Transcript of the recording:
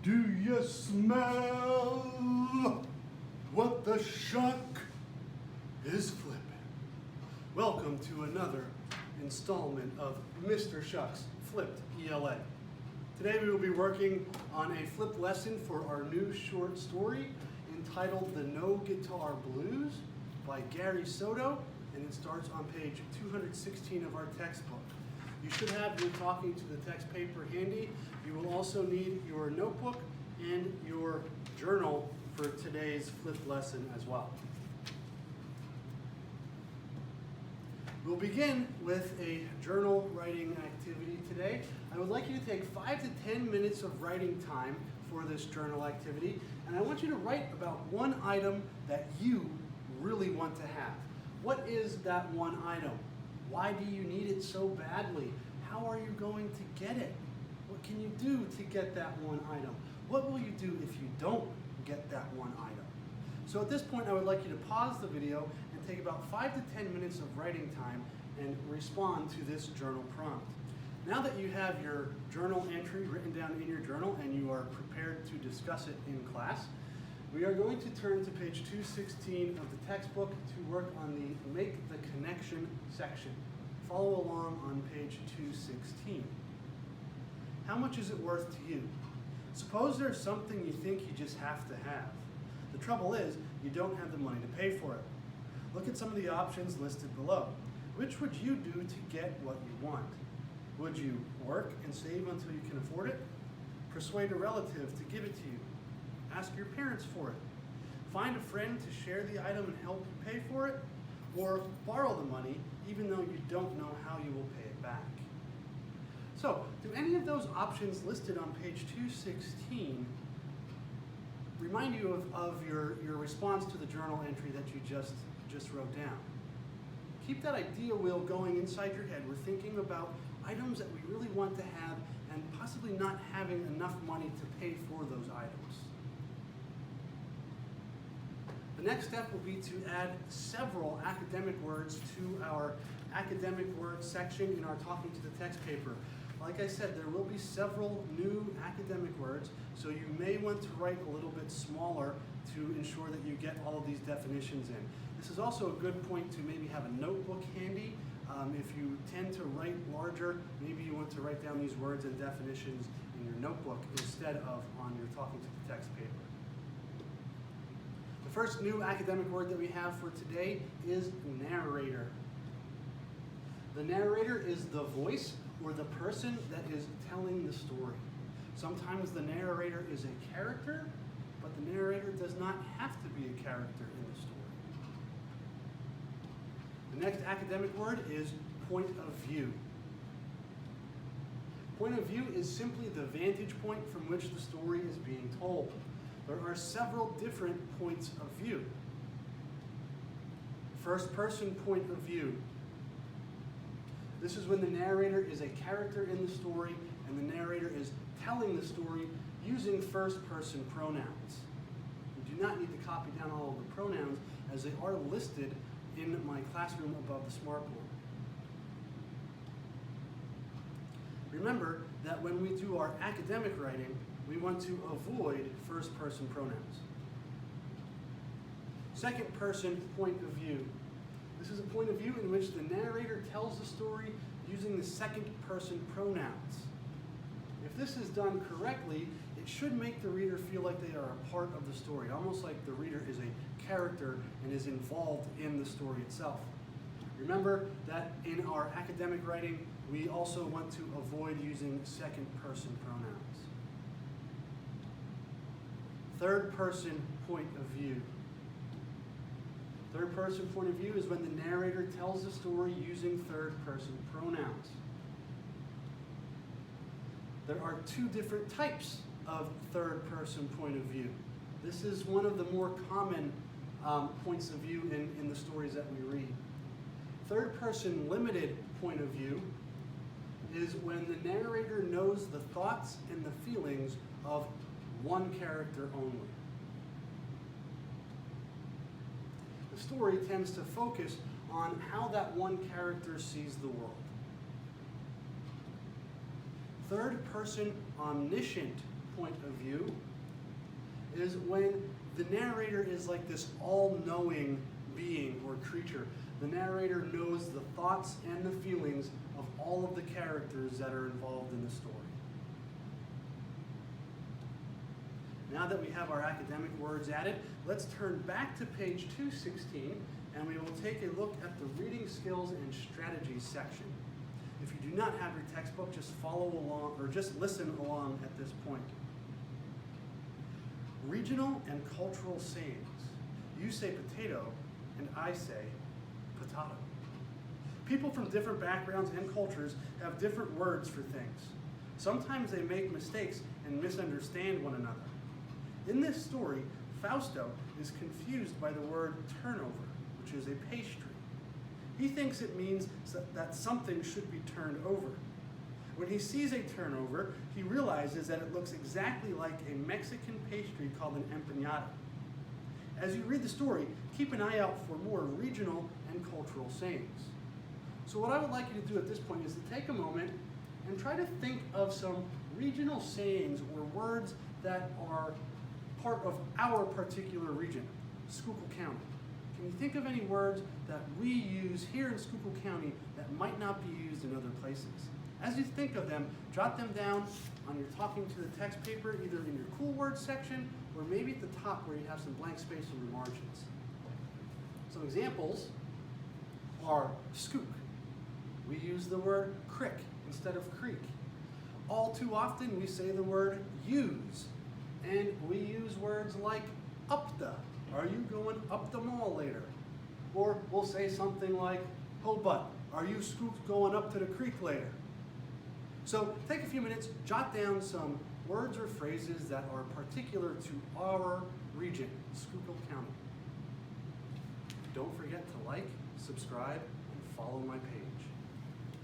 Do you smell what the shuck is flipping? Welcome to another installment of Mr. Shuck's Flipped ELA. Today we will be working on a flip lesson for our new short story entitled The No Guitar Blues by Gary Soto, and it starts on page 216 of our textbook. You should have your talking to the text paper handy. You will also need your notebook and your journal for today's flip lesson as well. We'll begin with a journal writing activity today. I would like you to take 5 to 10 minutes of writing time for this journal activity, and I want you to write about one item that you really want to have. What is that one item? Why do you need it so badly? How are you going to get it? What can you do to get that one item? What will you do if you don't get that one item? So at this point, I would like you to pause the video and take about 5 to 10 minutes of writing time and respond to this journal prompt. Now that you have your journal entry written down in your journal and you are prepared to discuss it in class, we are going to turn to page 216 of the textbook to work on the Make the Connection section. Follow along on page 216. How much is it worth to you? Suppose there's something you think you just have to have. The trouble is, you don't have the money to pay for it. Look at some of the options listed below. Which would you do to get what you want? Would you work and save until you can afford it? Persuade a relative to give it to you? Ask your parents for it? Find a friend to share the item and help you pay for it? Or borrow the money even though you don't know how you will pay it back? So, do any of those options listed on page 216 remind you of your response to the journal entry that you just wrote down? Keep that idea wheel going inside your head. We're thinking about items that we really want to have and possibly not having enough money to pay for those items. The next step will be to add several academic words to our academic words section in our Talking to the Text paper. Like I said, there will be several new academic words, so you may want to write a little bit smaller to ensure that you get all of these definitions in. This is also a good point to maybe have a notebook handy. If you tend to write larger, maybe you want to write down these words and definitions in your notebook instead of on your Talking to the Text paper. The first new academic word that we have for today is narrator. The narrator is the voice or the person that is telling the story. Sometimes the narrator is a character, but the narrator does not have to be a character in the story. The next academic word is point of view. Point of view is simply the vantage point from which the story is being told. There are several different points of view. First person point of view. This is when the narrator is a character in the story and the narrator is telling the story using first person pronouns. You do not need to copy down all of the pronouns as they are listed in my classroom above the smartboard. Remember that when we do our academic writing, we want to avoid first person pronouns. Second person point of view. This is a point of view in which the narrator tells the story using the second person pronouns. If this is done correctly, it should make the reader feel like they are a part of the story, almost like the reader is a character and is involved in the story itself. Remember that in our academic writing, we also want to avoid using second person pronouns. Third person point of view. Third person point of view is when the narrator tells the story using third person pronouns. There are two different types of third person point of view. This is one of the more common points of view in the stories that we read. Third person limited point of view is when the narrator knows the thoughts and the feelings of one character only. The story tends to focus on how that one character sees the world. Third person omniscient point of view is when the narrator is like this all-knowing being or creature. The narrator knows the thoughts and the feelings of all of the characters that are involved in the story. Now that we have our academic words added, let's turn back to page 216 and we will take a look at the reading skills and strategies section. If you do not have your textbook, just follow along or just listen along at this point. Regional and cultural sayings. You say potato and I say potato. People from different backgrounds and cultures have different words for things. Sometimes they make mistakes and misunderstand one another. In this story, Fausto is confused by the word turnover, which is a pastry. He thinks it means that something should be turned over. When he sees a turnover, he realizes that it looks exactly like a Mexican pastry called an empanada. As you read the story, keep an eye out for more regional and cultural sayings. So what I would like you to do at this point is to take a moment and try to think of some regional sayings or words that are part of our particular region, Schuylkill County. Can you think of any words that we use here in Schuylkill County that might not be used in other places? As you think of them, jot them down on your talking to the text paper, either in your cool words section or maybe at the top where you have some blank space in your margins. Some examples are skook. We use the word crick instead of creek. All too often we say the word use, and we use words like up the. Are you going up the mall later? Or we'll say something like, oh but, are you skook going up to the creek later? So take a few minutes, jot down some words or phrases that are particular to our region, Schuylkill County. Don't forget to like, subscribe, and follow my page.